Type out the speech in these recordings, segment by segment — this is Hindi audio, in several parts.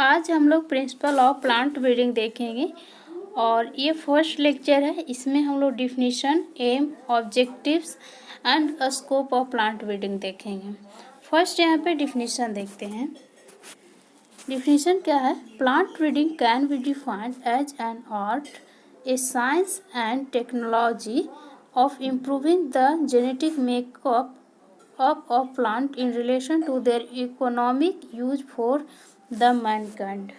आज हम लोग प्रिंसिपल ऑफ प्लांट ब्रीडिंग देखेंगे और ये फर्स्ट लेक्चर है। इसमें हम लोग definition, aim, objectives and scope of plant breeding देखेंगे। फर्स्ट यहाँ पे डिफिनीशन देखते हैं। डिफिनीशन क्या है? Plant breeding can be defined as an art, a science and technology of improving the genetic makeup of plant in relation to their economic use for the mankind।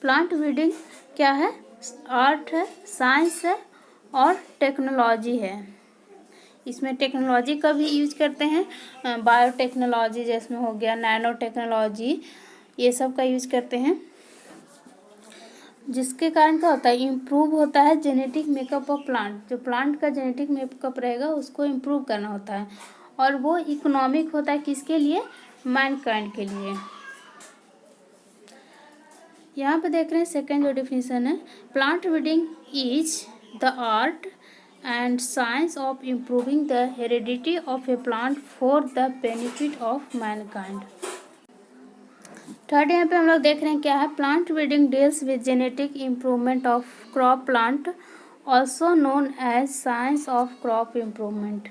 Plant breeding क्या है? आर्ट है, साइंस है और टेक्नोलॉजी है। इसमें टेक्नोलॉजी का भी यूज करते हैं, बायोटेक्नोलॉजी जिसमें हो गया, नैनो टेक्नोलॉजी, ये सब का यूज करते हैं, जिसके कारण क्या होता है? इम्प्रूव होता है जेनेटिक मेकअप ऑफ प्लांट। जो प्लांट का जेनेटिक मेकअप रहेगा उसको इम्प्रूव करना होता है और वो इकोनॉमिक होता है। किसके लिए? मैनकाइंड के लिए। यहाँ पे देख रहे हैं सेकेंड जो डिफिनीशन है, plant breeding is the art and science of improving the heredity of a plant for the benefit of mankind. Third यहाँ पे हम लोग देख रहे हैं क्या है? Plant breeding deals with genetic improvement of crop plant, also known as science of crop improvement.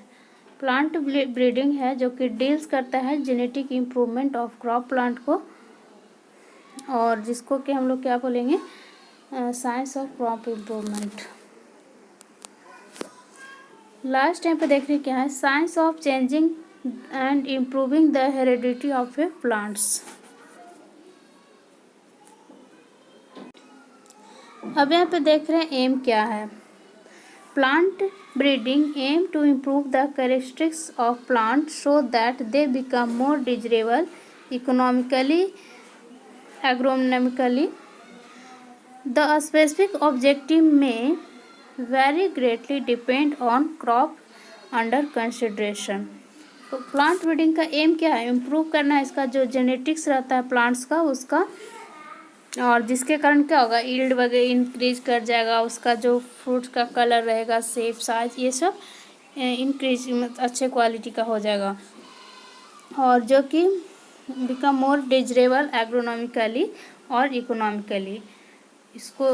Plant breeding है जो कि डील्स करता है genetic improvement of crop plant को, और जिसको कि हम लोग क्या बोलेंगे? Science of crop improvement. Last time पे देख रहे क्या है? Science of changing and improving the heredity of a plants. अब यहाँ पे देख रहे हैं एम क्या है? Plant breeding aim to improve the characteristics of plant so that they become more desirable economically, agronomically। The specific objective may vary greatly depend on crop under consideration। तो प्लांट ब्रीडिंग का एम क्या है? इम्प्रूव करना है इसका जो जेनेटिक्स रहता है प्लांट्स का उसका, और जिसके कारण क्या होगा? यील्ड वगैरह इंक्रीज कर जाएगा, उसका जो फ्रूट का कलर रहेगा, शेप, साइज, ये सब इंक्रीज अच्छे क्वालिटी का हो जाएगा, और जो कि बिकम मोर डिजरेबल एग्रोनॉमिकली और इकोनॉमिकली।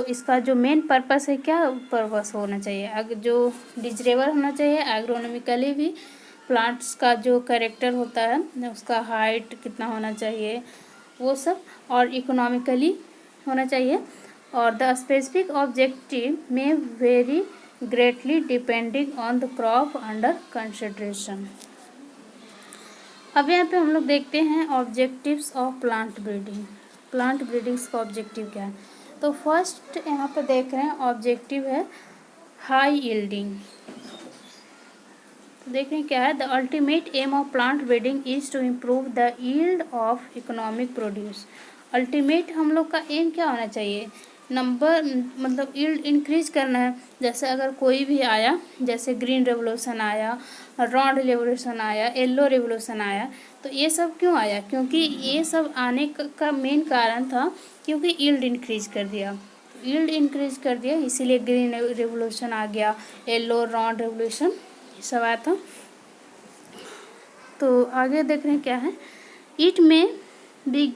इसका जो मेन पर्पस है, क्या पर्पस होना चाहिए? जो डिजरेबल होना चाहिए, एग्रोनॉमिकली भी प्लांट्स का जो कैरेक्टर होता है, उसका हाइट कितना होना चाहिए वो सब, और इकोनॉमिकली होना चाहिए। और द स्पेसिफिक ऑब्जेक्टिव में very greatly depending on the crop under consideration. अब यहाँ पे हम लोग देखते हैं objectives of plant breeding. Plant breedings का ऑब्जेक्टिव क्या है? तो फर्स्ट यहाँ पे देख रहे हैं ऑब्जेक्टिव है हाई यील्डिंग। तो देख रहे हैं क्या है? The ultimate aim of plant breeding is to improve the yield of economic produce. Ultimate हम लोग का एम क्या होना चाहिए? नंबर, मतलब यील्ड इंक्रीज करना है। जैसे अगर कोई भी आया, जैसे ग्रीन रेवोल्यूशन आया, रेड रेवोल्यूशन आया, येलो रेवोल्यूशन आया, तो ये सब क्यों आया? क्योंकि ये सब आने का मेन कारण था क्योंकि यील्ड इंक्रीज कर दिया। यील्ड इंक्रीज कर दिया इसीलिए ग्रीन रेवोल्यूशन आ गया, येलो, रेड रेवोल्यूशन सब आया था। तो आगे देख रहे हैं क्या है? इट में बी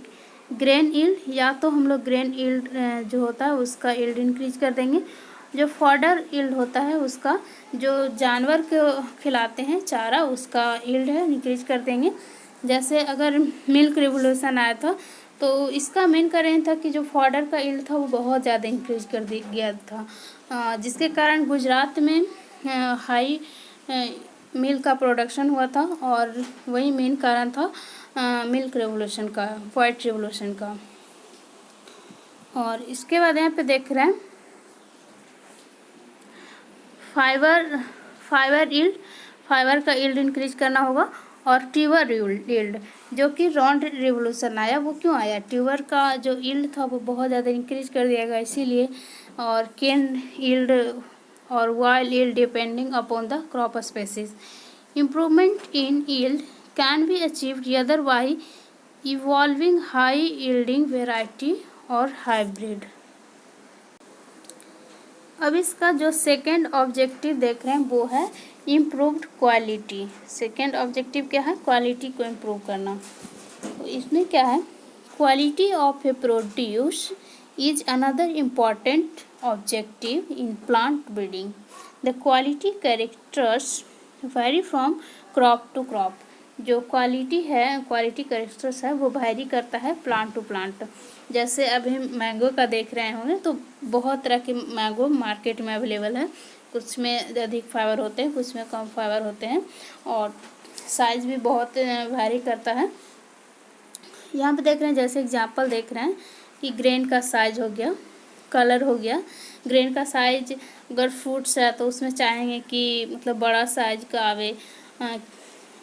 ग्रेन यील्ड, या तो हम लोग ग्रेन यील्ड जो होता है उसका यील्ड इंक्रीज कर देंगे। जो फॉडर यील्ड होता है उसका, जो जानवर को खिलाते हैं चारा, उसका यील्ड है इंक्रीज कर देंगे। जैसे अगर मिल्क रिवोल्यूशन आया था तो इसका मेन कारण था कि जो फॉडर का यील्ड था वो बहुत ज़्यादा इंक्रीज कर गया था, जिसके कारण गुजरात में हाई मिल्क का प्रोडक्शन हुआ था, और वही मेन कारण था मिल्क रेवोल्यूशन का, वाइट रेवोल्यूशन का। और इसके बाद यहाँ पे देख रहे हैं फाइबर यील्ड। फाइबर का यील्ड इंक्रीज करना होगा। और ट्यूबर यील्ड, जो कि रॉन्ड रेवोल्यूशन आया, वो क्यों आया? ट्यूबर का जो यील्ड था वो बहुत ज़्यादा इंक्रीज कर दिया गया इसीलिए। और केन यील्ड और wild yield depending upon the crop species. Improvement in yield can be achieved either by evolving high yielding variety और हाइब्रिड। अब इसका जो सेकेंड ऑब्जेक्टिव देख रहे हैं वो है इम्प्रूव्ड क्वालिटी। सेकेंड ऑब्जेक्टिव क्या है? क्वालिटी को इम्प्रूव करना। तो इसमें क्या है? quality of a produce is another important objective in plant breeding. The quality characters vary from crop to crop. जो क्वालिटी है, क्वालिटी कैरेक्टर्स है, वो वैरी करता है प्लांट टू प्लांट। जैसे अभी मैंगो का देख रहे होंगे तो बहुत तरह के मैंगो मार्केट में अवेलेबल है। कुछ में अधिक फाइबर होते हैं, कुछ में कम फाइबर होते हैं, और साइज़ भी बहुत वैरी करता है। यहाँ पे देख रहे हैं, जैसे एग्जांपल देख रहे हैं कि ग्रेन का साइज हो गया, कलर हो गया। ग्रेन का साइज अगर फ्रूट्स है तो उसमें चाहेंगे कि मतलब बड़ा साइज का आवे,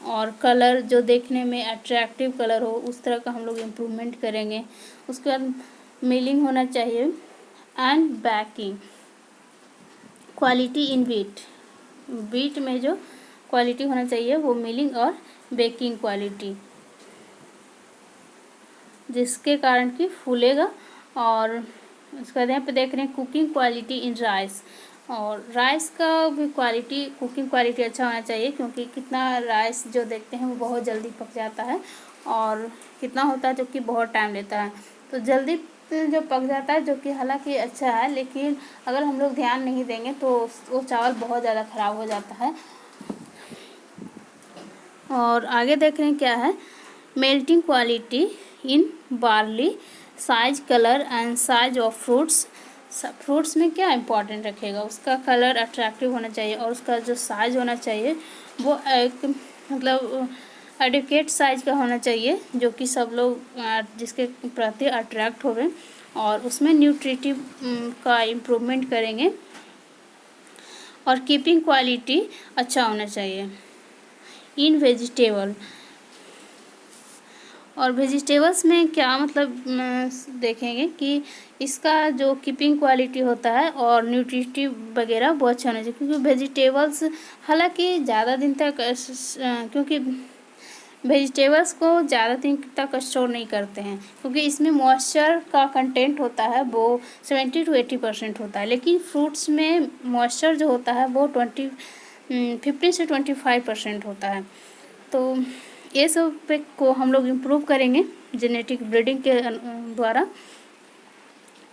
और कलर जो देखने में अट्रैक्टिव कलर हो उस तरह का हम लोग इम्प्रूवमेंट करेंगे। उसके बाद मिलिंग होना चाहिए and baking. Quality in wheat में जो क्वालिटी होना चाहिए वो मिलिंग और बेकिंग क्वालिटी, जिसके कारण कि फूलेगा। और उसके बाद यहाँ पे देख रहे हैं कुकिंग क्वालिटी इन राइस, और राइस का भी क्वालिटी, कुकिंग क्वालिटी अच्छा होना चाहिए, क्योंकि कितना राइस जो देखते हैं वो बहुत जल्दी पक जाता है, और कितना होता है जो कि बहुत टाइम लेता है। तो जल्दी जो पक जाता है, जो कि हालांकि अच्छा है, लेकिन अगर हम लोग ध्यान नहीं देंगे तो वो चावल बहुत ज़्यादा ख़राब हो जाता है। और आगे देख रहे हैं क्या है, melting quality in barley, size, colour and size of fruits. Fruits में क्या इंपॉर्टेंट रखेगा, उसका कलर अट्रैक्टिव होना चाहिए, और उसका जो साइज होना चाहिए वो एक मतलब एडिक्वेट साइज का होना चाहिए, जो कि सब लोग जिसके प्रति अट्रैक्ट होवे, और उसमें न्यूट्रिटिव का इम्प्रूवमेंट करेंगे। और कीपिंग क्वालिटी अच्छा होना चाहिए इन वेजिटेबल। और वेजिटेबल्स में क्या मतलब देखेंगे कि इसका जो कीपिंग क्वालिटी होता है और न्यूट्रिटिव वगैरह वो अच्छा होना चाहिए, क्योंकि वेजिटेबल्स हालांकि ज़्यादा दिन तक क्योंकि वेजिटेबल्स को ज़्यादा दिन तक स्टोर नहीं करते हैं, क्योंकि इसमें मॉइस्चर का कंटेंट होता है वो 70 to 80% होता है, लेकिन फ्रूट्स में मॉइस्चर जो होता है वो 15 से 25% होता है। तो ये सब पे को हम लोग इम्प्रूव करेंगे जेनेटिक ब्रीडिंग के द्वारा।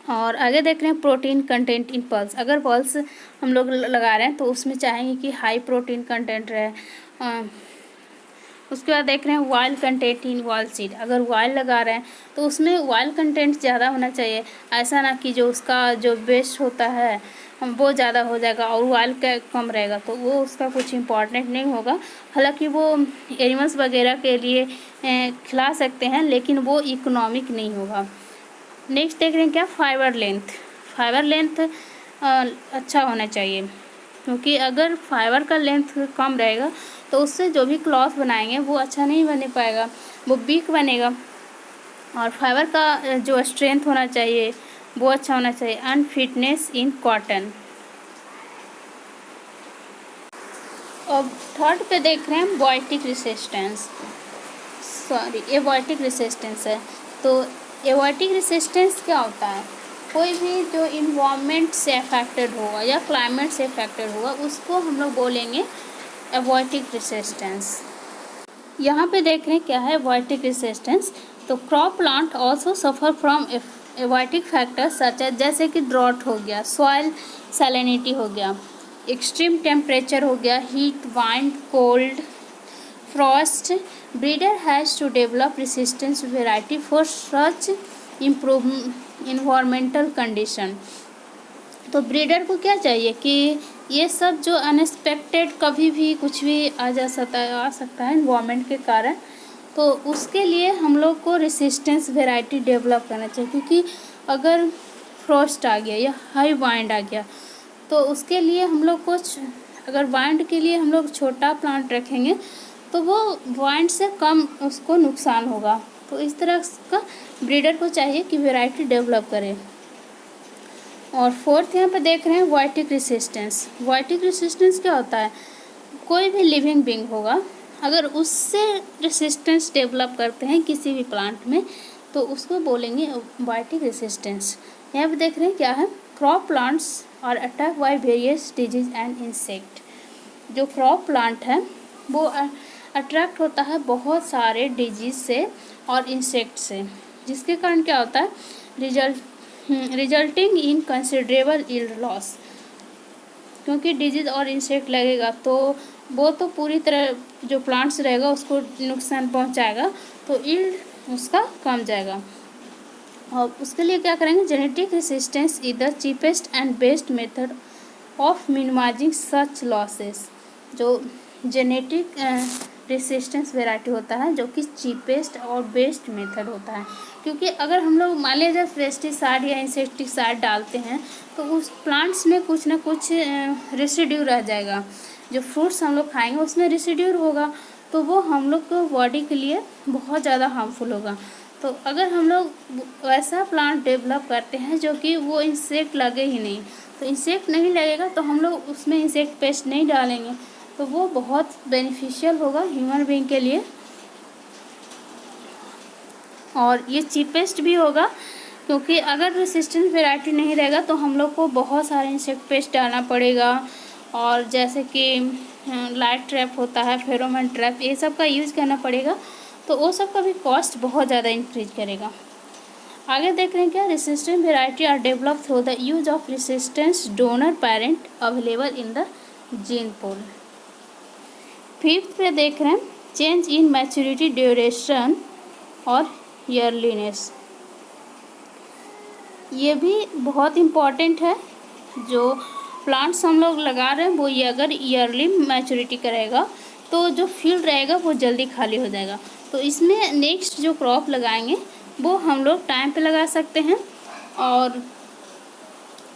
और आगे देख रहे हैं प्रोटीन कंटेंट इन पल्स। अगर पल्स हम लोग लगा रहे हैं तो उसमें चाहेंगे कि हाई प्रोटीन कंटेंट रहे। उसके बाद देख रहे हैं oil content in oil seed. अगर ऑयल लगा रहे हैं तो उसमें ऑयल कंटेंट ज़्यादा होना चाहिए, ऐसा ना कि जो उसका जो बेस्ट होता है वो ज़्यादा हो जाएगा और ऑयल का कम रहेगा, तो वो उसका कुछ इम्पॉर्टेंट नहीं होगा। हालांकि वो एनिमल्स वगैरह के लिए खिला सकते हैं, लेकिन वो इकोनॉमिक नहीं होगा। नेक्स्ट देख रहे हैं क्या, फाइबर लेंथ। फाइबर लेंथ अच्छा होना चाहिए, क्योंकि अगर फाइबर का लेंथ कम रहेगा तो उससे जो भी क्लॉथ बनाएंगे वो अच्छा नहीं बन पाएगा, वो वीक बनेगा। और फाइबर का जो स्ट्रेंथ होना चाहिए वो अच्छा होना चाहिए। And fitness in cotton. अब थर्ड पे देख रहे हैं बायोटिक रेसिस्टेंस, एबायोटिक रेसिस्टेंस है। तो एबायोटिक रेसिस्टेंस क्या होता है, कोई भी जो इन्वायरमेंट से अफेक्टेड होगा या क्लाइमेट से अफेक्टेड होगा उसको हम लोग बोलेंगे एबायोटिक रेसिस्टेंस। यहाँ पे देख रहे हैं क्या है एबायोटिक रेसिस्टेंस। तो crop plant also suffer from abiotic factors such as, जैसे कि ड्रॉट हो गया, सॉइल सैलिनिटी हो गया, एक्सट्रीम टेम्परेचर हो गया, heat, wind, cold, frost. Breeder has to develop resistance variety for such improve environmental condition. तो ब्रीडर को क्या चाहिए कि ये सब जो अनएक्सपेक्टेड कभी भी कुछ भी आ सकता है इन्वायरमेंट के कारण, तो उसके लिए हम लोग को रेसिस्टेंस वेराइटी डेवलप करना चाहिए। क्योंकि अगर फ्रॉस्ट आ गया या हाई वाइंड आ गया तो उसके लिए हम लोग कुछ, अगर वाइंड के लिए हम लोग छोटा प्लांट रखेंगे तो वो वाइंड से कम उसको नुकसान होगा। तो इस तरह का ब्रीडर को चाहिए कि वेराइटी डेवलप करे। और फोर्थ यहाँ पे देख रहे हैं वाइटिक रेसिस्टेंस। वाइटिक रेसिस्टेंस क्या होता है, कोई भी लिविंग बीइंग होगा अगर उससे रेसिस्टेंस डेवलप करते हैं किसी भी प्लांट में तो उसको बोलेंगे वाइटिक रेसिस्टेंस। यहाँ पे देख रहे हैं क्या है, crop plants are attack by various disease and insect. जो क्रॉप प्लांट है वो अट्रैक्ट होता है बहुत सारे डिजीज से और इंसेक्ट से। जिसके कारण क्या होता है, resulting in considerable yield loss. क्योंकि डिजीज और इंसेक्ट लगेगा तो वो तो पूरी तरह जो प्लांट्स रहेगा उसको नुकसान पहुंचाएगा, तो यील्ड उसका कम जाएगा। और उसके लिए क्या करेंगे, genetic resistance is the cheapest and best method of minimizing such losses. जो जेनेटिक रेसिस्टेंस वेराइटी होता है जो कि चीपेस्ट और बेस्ट मेथड होता है, क्योंकि अगर हम लोग मान लीजिए पेस्टिसाइड या इंसेक्टिसाइड डालते हैं तो उस प्लांट्स में कुछ ना कुछ रेसिड्यू रह जाएगा। जो फ्रूट्स हम लोग खाएंगे उसमें रेसिड्यू होगा, तो वो हम लोग को बॉडी के लिए बहुत ज़्यादा हार्मफुल होगा। तो अगर हम लोग वैसा प्लांट डेवलप करते हैं जो कि वो इंसेक्ट लगे ही नहीं, तो इंसेक्ट नहीं लगेगा तो हम लोग उसमें इंसेक्ट पेस्ट नहीं डालेंगे, तो वो बहुत बेनिफिशियल होगा ह्यूमन बीइंग के लिए। और ये चीपेस्ट भी होगा, क्योंकि अगर रेसिस्टेंट वैरायटी नहीं रहेगा तो हम लोग को बहुत सारे इंसेक्ट पेस्ट डालना पड़ेगा। और जैसे कि लाइट ट्रैप होता है, फेरोमोन ट्रैप, ये सब का यूज़ करना पड़ेगा, तो वो सब का भी कॉस्ट बहुत ज़्यादा इंक्रीज करेगा। आगे देख रहे हैं क्या, resistant variety are develop through the use of resistance donor parent available in the gene pool. Fifth पे देख रहे हैं चेंज इन मैच्योरिटी ड्यूरेशन और ईयरलीनेस। ये भी बहुत इम्पॉर्टेंट है। जो प्लांट्स हम लोग लगा रहे हैं वो ये अगर ईयरली मैच्योरिटी करेगा तो जो फील्ड रहेगा वो जल्दी खाली हो जाएगा। तो इसमें नेक्स्ट जो क्रॉप लगाएंगे वो हम लोग टाइम पे लगा सकते हैं।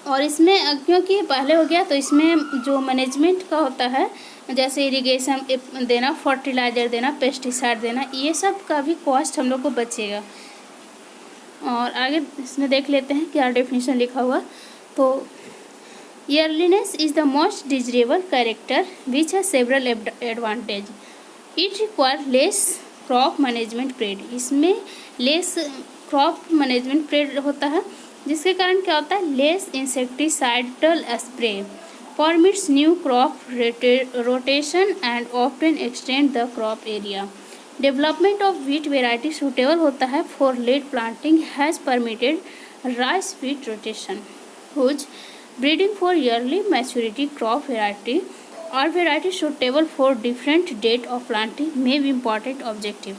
और इसमें क्योंकि पहले हो गया तो इसमें जो मैनेजमेंट का होता है, जैसे इरिगेशन देना, फर्टिलाइज़र देना, पेस्टिसाइड देना, ये सब का भी कॉस्ट हम लोग को बचेगा। और आगे इसमें देख लेते हैं क्या डेफिनेशन लिखा हुआ। तो earliness is the most desirable character which has several advantage. It require less crop management period. इसमें लेस क्रॉप मैनेजमेंट पीरियड होता है, जिसके कारण क्या होता है, less insecticidal spray, permits new crop rotation and often extend the crop area. Development of wheat variety suitable होता है for late planting has permitted rice wheat rotation whose breeding for early maturity crop variety और variety suitable for different date of planting में भी इम्पॉर्टेंट ऑब्जेक्टिव।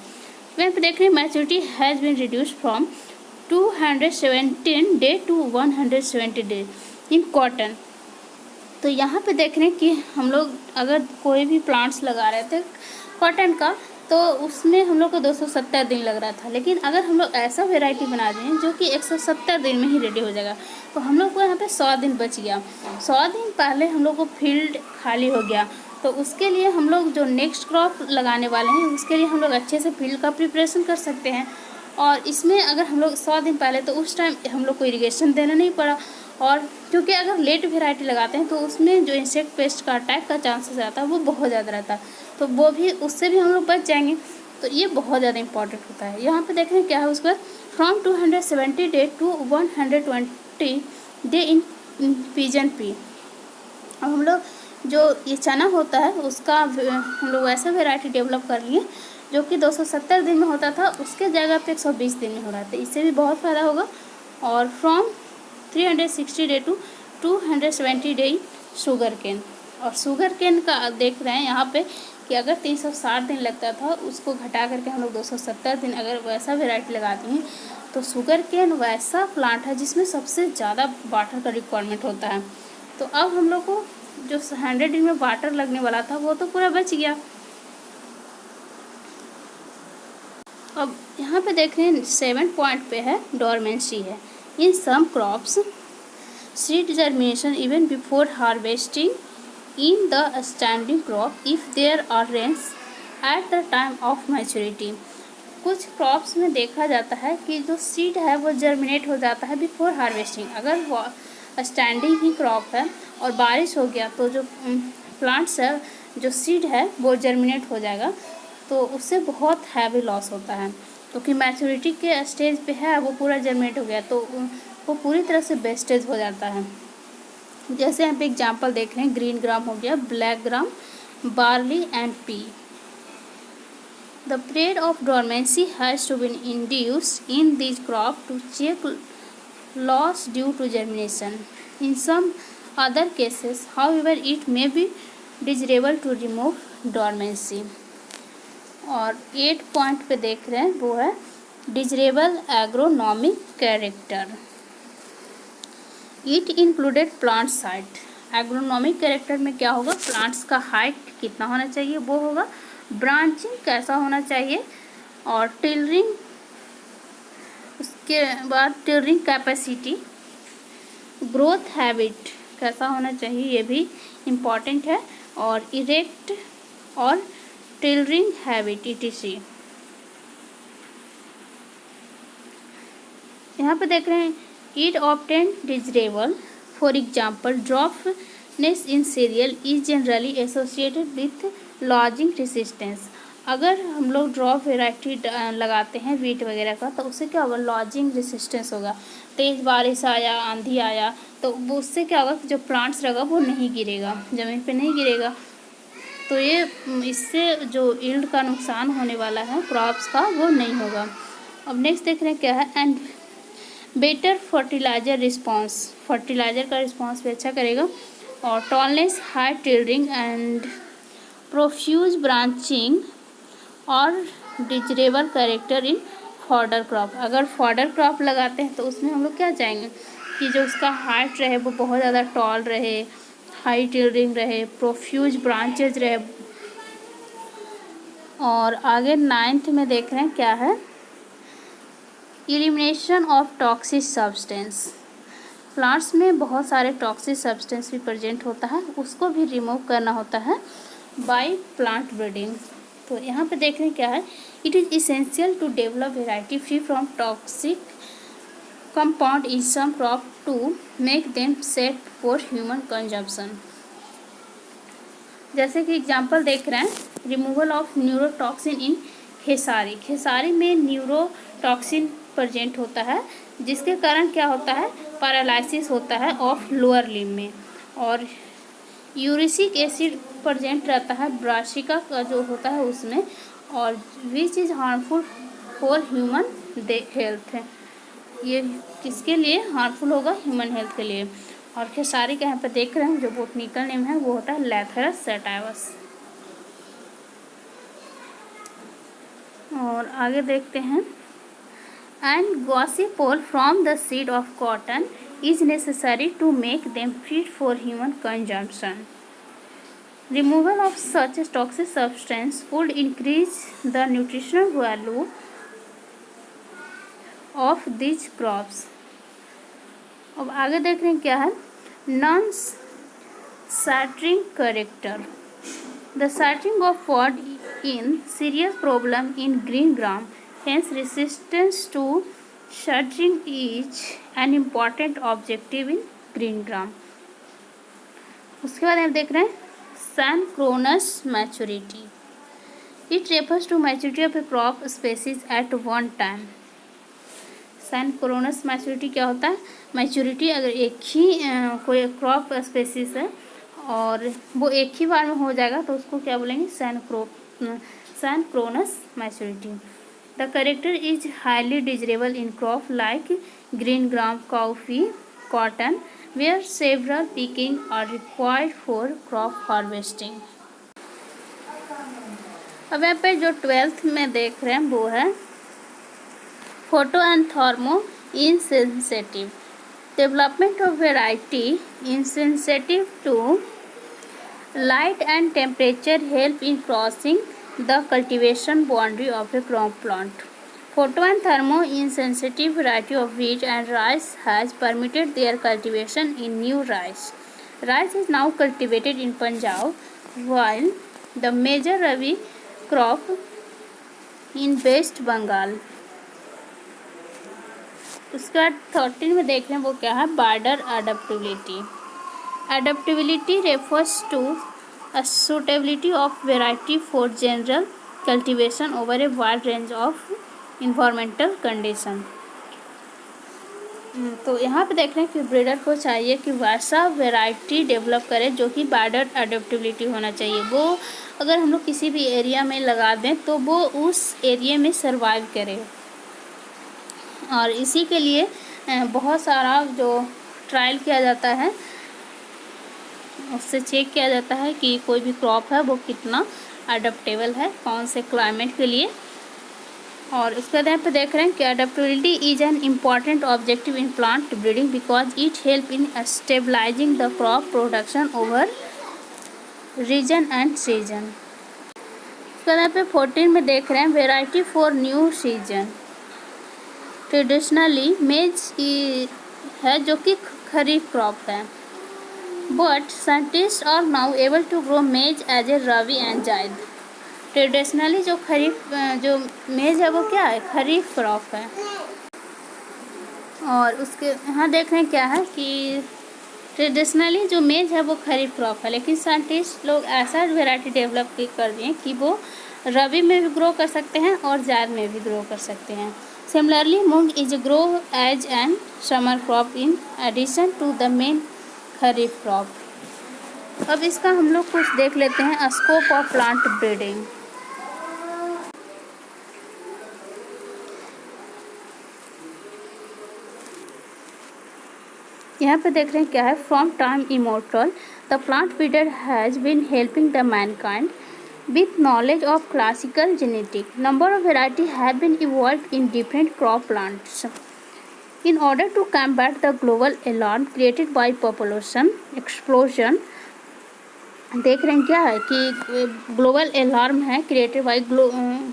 वहाँ पे देख रहे हैं maturity has been reduced from 217 day to 170 day in cotton. तो यहाँ पे देख रहे हैं कि हम लोग अगर कोई भी प्लांट्स लगा रहे थे कॉटन का तो उसमें हम लोग को 270 दिन लग रहा था, लेकिन अगर हम लोग ऐसा वेराइटी बना दें जो कि 170 दिन में ही रेडी हो जाएगा, तो हम लोग को यहाँ पे 100 दिन बच गया। 100 दिन पहले हम लोग को फील्ड खाली हो गया, तो उसके लिए हम लोग जो नेक्स्ट क्रॉप लगाने वाले हैं उसके लिए हम लोग अच्छे से फील्ड का प्रिपरेशन कर सकते हैं। और इसमें अगर हम लोग 100 दिन पहले, तो उस टाइम हम लोग को इरिगेशन देना नहीं पड़ा। और क्योंकि अगर लेट वेराइटी लगाते हैं तो उसमें जो इंसेक्ट पेस्ट का अटैक का चांसेस रहता है वो बहुत ज़्यादा रहता है, तो वो भी उससे भी हम लोग बच जाएंगे। तो ये बहुत ज़्यादा इंपॉर्टेंट होता है। यहाँ पे देख रहे हैं क्या है उसका, from 270 day to 120 day in pigeon pea. अब हम लोग जो ये चना होता है उसका हम लोग ऐसा वेराइटी डेवलप कर लिए जो कि 270 दिन में होता था, उसके जगह पे 120 दिन में हो रहा था। इससे भी बहुत फ़ायदा होगा। और from 360 day to 270 day sugar cane. और शुगर केन का देख रहे हैं यहाँ पे कि अगर 360 दिन लगता था उसको घटा करके हम लोग 270 दिन अगर वैसा वेराइटी लगाते हैं, तो शुगर केन वैसा प्लांट है जिसमें सबसे ज़्यादा वाटर का रिक्वायरमेंट होता है। तो अब हम लोग को जो 100 दिन में वाटर लगने वाला था वो तो पूरा बच गया। अब यहाँ पे देख रहे हैं 7 पॉइंट पे है डोरमेंसी है। In some crops seed germination even before harvesting in the standing crop if there are rains at the time of maturity. कुछ क्रॉप्स में देखा जाता है कि जो सीड है वो जर्मिनेट हो जाता है बिफोर हार्वेस्टिंग। अगर वो स्टैंडिंग ही क्रॉप है और बारिश हो गया तो जो प्लांट्स है, जो सीड है वो जर्मिनेट हो जाएगा, तो उससे बहुत हैवी लॉस होता है। क्योंकि मैच्योरिटी के स्टेज पे है वो पूरा जर्मिनेट हो गया तो वो पूरी तरह से वेस्टेज हो जाता है। जैसे यहाँ पे एग्जांपल देख रहे हैं, ग्रीन ग्राम हो गया, black gram, barley and P. The period of dormancy has to be induced in this crop to check loss due to germination. In some other cases, however, it may be desirable to remove dormancy. और 8 पॉइंट पे देख रहे हैं वो है desirable agronomic character. It included plant site. Agronomic character में क्या होगा, प्लांट्स का हाइट कितना होना चाहिए वो होगा, ब्रांचिंग कैसा होना चाहिए, और टिलरिंग, उसके बाद टिलरिंग कैपेसिटी, ग्रोथ हैबिट कैसा होना चाहिए ये भी इम्पॉर्टेंट है, और इरेक्ट और टिलरिंग हैबिट etc. यहाँ पे देख रहे हैं it obtain desirable. For example dwarfness in cereal is generally associated with lodging resistance. अगर हम लोग ड्रॉप वेराइटी लगाते हैं वीट वगैरह का तो उससे क्या होगा, लॉजिंग रेसिस्टेंस होगा. तेज़ बारिश आया, आंधी आया तो वो उससे क्या होगा कि जो प्लांट्स रहेगा वो नहीं गिरेगा, ज़मीन पे नहीं गिरेगा. तो ये इससे जो यील्ड का नुकसान होने वाला है क्रॉप्स का वो नहीं होगा. अब नेक्स्ट देख रहे हैं क्या है, and better fertiliser response. Fertiliser का रिस्पॉन्स भी अच्छा करेगा. और tallness, high tillering and profuse branching और desirable character in fodder crop. अगर फॉडर क्रॉप लगाते हैं तो उसमें हम लोग क्या चाहेंगे कि जो उसका हाइट रहे वो बहुत ज़्यादा टॉल रहे, हाई टिलरिंग रहे, प्रोफ्यूज ब्रांचेज रहे. और आगे 9th में देख रहे हैं क्या है, elimination of toxic substance. Plants में बहुत सारे टॉक्सिक सब्सटेंस भी प्रेजेंट होता है, उसको भी रिमूव करना होता है बाय प्लांट ब्रीडिंग. तो यहाँ पे देख रहे हैं क्या है, it is essential to develop variety free from toxic compound in some crop to make them set for human consumption. जैसे कि एग्जांपल देख रहे हैं, रिमूवल ऑफ न्यूरोटॉक्सिन इन खेसारी. खेसारी में न्यूरोटॉक्सिन प्रेजेंट होता है जिसके कारण क्या होता है, पैरालिसिस होता है ऑफ लोअर लिम्ब में. और यूरिसिक एसिड प्रेजेंट रहता है ब्रासिका का जो होता है उसमें, और which is harmful for human health. ये किसके लिए हार्मफुल होगा, ह्यूमन हेल्थ के लिए. और खेसारी का यहाँ पे देख रहे हैं जो बोटनिकल नेम है वो होता है लैथरस सैटाइवस. और आगे देखते हैं, and gossypol from the seed of cotton is necessary to make them fit for human consumption. Removal of such toxic substance would increase the nutritional value of these crops. अब आगे देख रहे हैं क्या है, non shattering character. The shattering of pod in serious problem in green gram, hence resistance to shattering is an important objective in green gram. उसके बाद हम देख रहे हैं synchronous maturity. It refers to maturity of a crop species at one time. Synchronous maturity क्या होता है, मैच्योरिटी अगर एक ही कोई क्रॉप स्पेसीज है और वो एक ही बार में हो जाएगा तो उसको क्या बोलेंगे, synchronous maturity. The character is highly desirable in crop like green gram, coffee, cotton, where several picking are required for crop harvesting. अब यहाँ पे जो 12th में देख रहे हैं वो है photo and thermo insensitive. Development of variety insensitive to light and temperature help in crossing the cultivation boundary of a crop plant. Photo and thermo insensitive variety of wheat and rice has permitted their cultivation in new rice. Rice is now cultivated in Punjab, while the major rabi crop in West Bengal. उसके बाद 13 में देख रहे हैं वो क्या है, border adaptability. Adaptability refers to a suitability of variety for general cultivation over a wide range of environmental conditions. तो यहाँ पे देख रहे हैं कि ब्रीडर को चाहिए कि वैसा वैरायटी डेवलप करे जो कि बायडर अडेप्टेबिलिटी होना चाहिए। वो अगर हम लोग किसी भी एरिया में लगा दें तो वो उस एरिया में सरवाइव करे। और इसी के लिए बहुत सारा जो ट्रायल किया जाता है, उससे चेक किया जाता है कि कोई भी क्रॉप है वो कितना अडेप्टेबल है कौन से क्लाइमेट के लिए। और उसके बाद यहाँ पे देख रहे हैं कि adaptability is an important objective in plant breeding because it help in stabilizing the crop production over region and season. उसके बाद यहाँ पे 14 में देख रहे हैं variety for new season. Traditionally maize है जो कि खरीफ क्रॉप है, but scientist are now able to grow maize as a rabi and zaid. Traditionally जो खरीफ जो मेज है वो क्या है, खरीफ क्रॉप है। और उसके यहाँ देख रहे हैं क्या है कि ट्रेडिशनली जो मेज है वो खरीफ क्रॉप है, लेकिन साइंटिस्ट लोग ऐसा वेराइटी डेवलप कर दिए कि वो रबी में भी ग्रो कर सकते हैं और जायद में भी ग्रो कर सकते हैं। Similarly moong is grow as an summer crop in addition to the main kharif crop. अब इसका हम लोग कुछ देख लेते हैं स्कोप ऑफ प्लांट ब्रीडिंग। यहाँ पे देख रहे हैं क्या है, from time immortal the plant breeder has been helping the mankind with knowledge of classical genetic. Number of variety have been evolved in different crop plants. In order to combat the global alarm created by population explosion, देख रहे हैं क्या है कि ग्लोबल अलार्म है क्रिएटेड बाई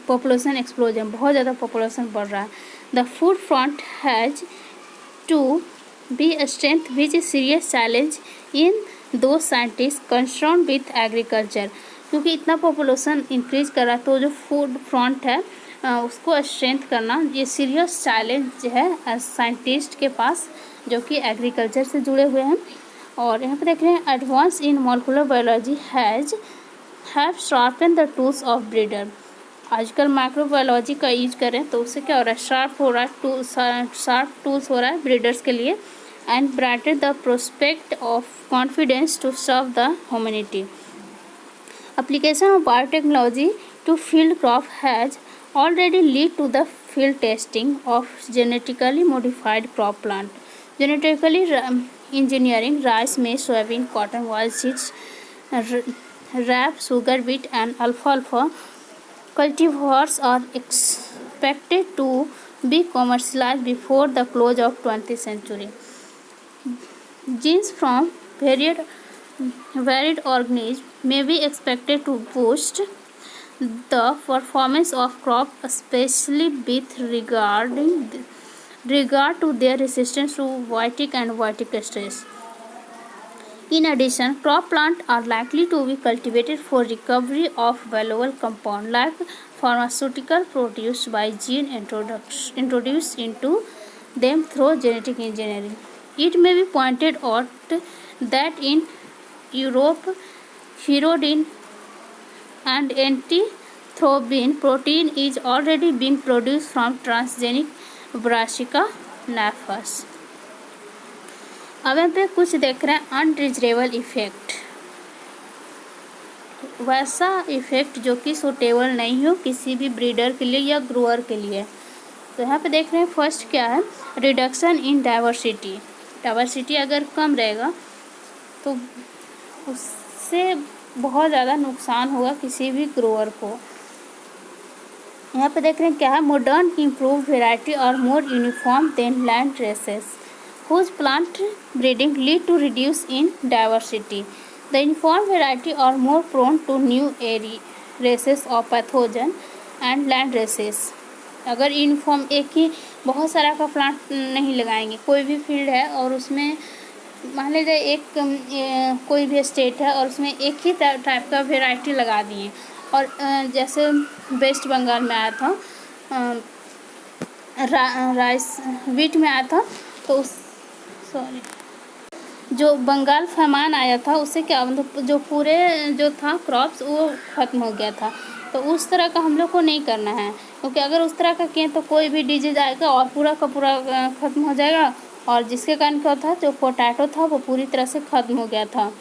पॉपुलेशन एक्सप्लोजन, बहुत ज़्यादा पॉपुलेशन बढ़ रहा है। The food front has to be a strength which is serious challenge in those scientists concerned with agriculture. क्योंकि इतना पॉपुलेशन इंक्रीज कर रहा है तो जो फूड फ्रंट है उसको स्ट्रेंथ करना ये सीरियस चैलेंज है साइंटिस्ट के पास जो कि एग्रीकल्चर से जुड़े हुए हैं। और यहाँ पे देख रहे हैं advance in molecular biology have sharpen the tools of breeder. आजकल माइक्रोबायोलॉजी का यूज करें तो उससे क्या हो रहा है, शार्प टूल्स हो रहा है ब्रीडर्स के लिए and brightened the prospect of confidence to serve the humanity. Application of biotechnology to field crop has already led to the field testing of genetically modified crop plant. Genetically engineering rice, maize, soybean, cotton, oil seeds, rape, sugar beet, and alfalfa cultivars are expected to be commercialized before the close of 20th century. Genes from varied organisms may be expected to boost the performance of crop, especially with regard to their resistance to phytic and phytic stress. In addition, crop plants are likely to be cultivated for recovery of valuable compounds like pharmaceutical produced by gene introduced into them through genetic engineering. It may be pointed out that in Europe, pyridine and antithrombin protein is already being produced from transgenic Brassica nafas. अब यहाँ पे कुछ देख रहे हैं अनडिजायरेबल इफेक्ट, वैसा इफेक्ट जो कि सूटेबल नहीं हो किसी भी ब्रीडर के लिए या ग्रोअर के लिए। तो यहाँ पे देख रहे हैं फर्स्ट क्या है, रिडक्शन इन डाइवर्सिटी अगर कम रहेगा तो उससे बहुत ज़्यादा नुकसान होगा किसी भी ग्रोअर को। यहाँ पे देख रहे हैं क्या है, मॉडर्न इम्प्रूव वेराइटी और more uniform than land races whose plant breeding lead to reduce in diversity. The uniform variety are more prone to new races of pathogen and land races. अगर यूनिफॉर्म एक ही बहुत सारा का प्लांट नहीं लगाएंगे, कोई भी फील्ड है और उसमें मान लीजिए एक कोई भी स्टेट है और उसमें एक ही टाइप का वेराइटी लगा दिए और जैसे वेस्ट बंगाल में आया था राइस वीट में आया था तो जो बंगाल फैमान आया था उससे क्या मतलब जो पूरे जो था क्रॉप्स वो ख़त्म हो गया था। तो उस तरह का हम लोग को नहीं करना है, क्योंकि अगर उस तरह का किए तो कोई भी डिजीज़ आएगा और पूरा का पूरा ख़त्म हो जाएगा और जिसके कारण क्या था, जो पोटैटो था वो पूरी तरह से ख़त्म हो गया था।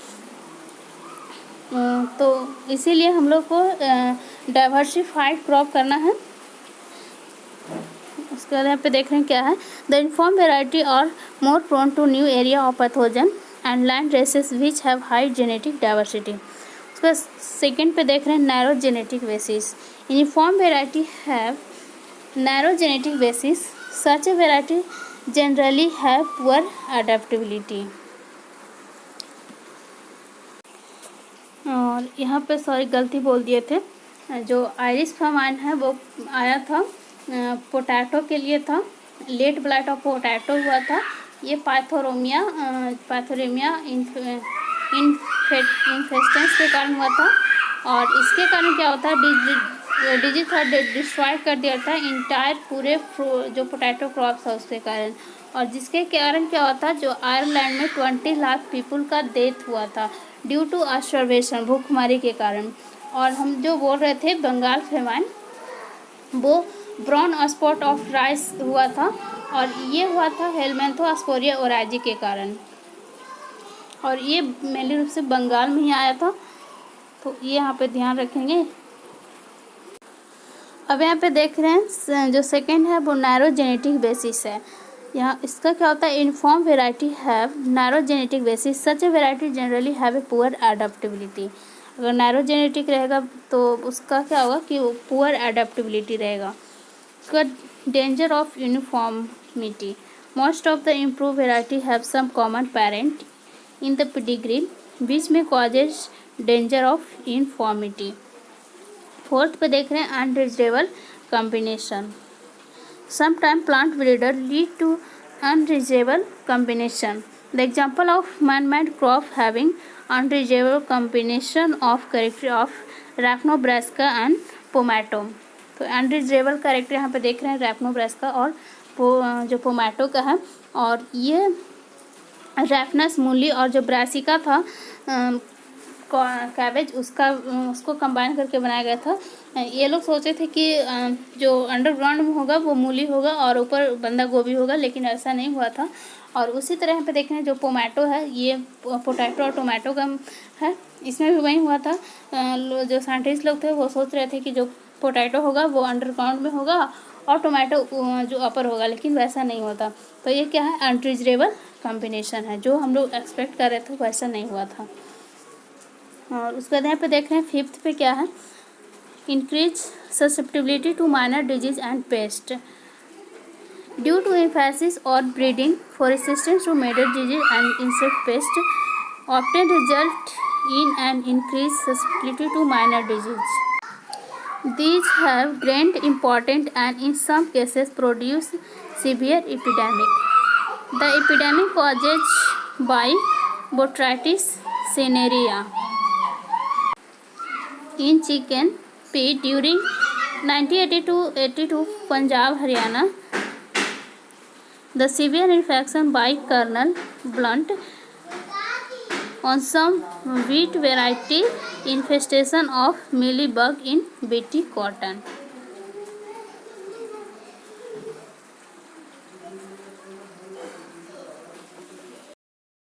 तो इसीलिए हम लोग को डाइवर्सिफाइड क्रॉप करना है। उसके बाद यहाँ पे देख रहे हैं क्या है, द इन्फॉर्म वेराइटी और more prone to new area of pathogen and land races which have high genetic diversity. उसका सेकेंड पे देख रहे हैं narrow genetic basis. Uniform variety have narrow genetic basis, such a variety generally have poor adaptability. और यहाँ पे सॉरी गलती बोल दिए थे, जो आयरिश फमाइन है वो आया था पोटैटो के लिए था, लेट ब्लाइट ऑफ पोटैटो हुआ था। ये पाइथोरेमिया इन्फेस्टेंस के कारण हुआ था, और इसके कारण क्या होता है, डिजीज था डिस्ट्रॉय कर दिया था इंटायर पूरे जो पोटैटो क्रॉप्स है उसके कारण। और जिसके कारण क्या होता है, जो आयरलैंड में 20 लाख पीपल का डेथ हुआ था ड्यू टू स्टार्वेशन, भूखमरी के कारण। और हम जो बोल रहे थे बंगाल फेमाइन, वो ब्राउन स्पॉट ऑफ राइस हुआ था, और ये हुआ था हेलमेंथोस्पोरिया ओराइजी के कारण, और ये मेनली रूप से बंगाल में ही आया था। तो ये यहाँ पे ध्यान रखेंगे। अब यहाँ पे देख रहे हैं जो सेकंड है वो नैरो जेनेटिक बेसिस है। यहाँ इसका क्या होता है, inform variety have narrow genetic basis, such a variety generally have a poor adaptability. अगर नैरो जेनेटिक रहेगा तो उसका क्या होगा कि वो पुअर एडेप्टेबिलिटी रहेगा। उसका danger of uniformity, most of the improve variety have some common parent in the pedigree which में causes danger of uniformity. Fourth पे देख रहे हैं unreasonable combination, sometime plant breeder lead to unreasonable combination. The example of man-made crop having unreasonable combination of character of Rhapnobrassica and Pomato. तो unreasonable character यहाँ पे देख रहे हैं Rhapnobrassica और जो पोमैटो का है, और ये रैफनस मूली और जो ब्रासिका था कैबेज उसको कंबाइन करके बनाया गया था। ये लोग सोचे थे कि जो अंडरग्राउंड में होगा वो मूली होगा और ऊपर बंदा गोभी होगा, लेकिन ऐसा नहीं हुआ था। और उसी तरह यहाँ पे देख रहे हैं जो पोमैटो है, ये पोटैटो और टोमेटो का है, इसमें भी वही हुआ था। जो साइंटिस्ट लोग थे वो सोच रहे थे कि जो पोटैटो होगा वो अंडरग्राउंड में होगा और टोमेटो जो अपर होगा, लेकिन वैसा नहीं होता। तो ये क्या है, अनरीजनेबल कॉम्बिनेशन है, जो हम लोग एक्सपेक्ट कर रहे थे वैसा नहीं हुआ था। और उसके बाद यहाँ पे देख रहे हैं फिफ्थ पे क्या है, increase susceptibility to minor disease and pest due to emphasis और breeding for resistance to major disease and insect pest obtain result in an increase susceptibility to minor disease. These have gained importance and in some cases produce severe epidemic. The epidemic caused by Botrytis cinerea in chicken pea during 1982 Punjab, Haryana. The severe infection by Colonel Blunt on some wheat variety, infestation of mealybug in BT cotton.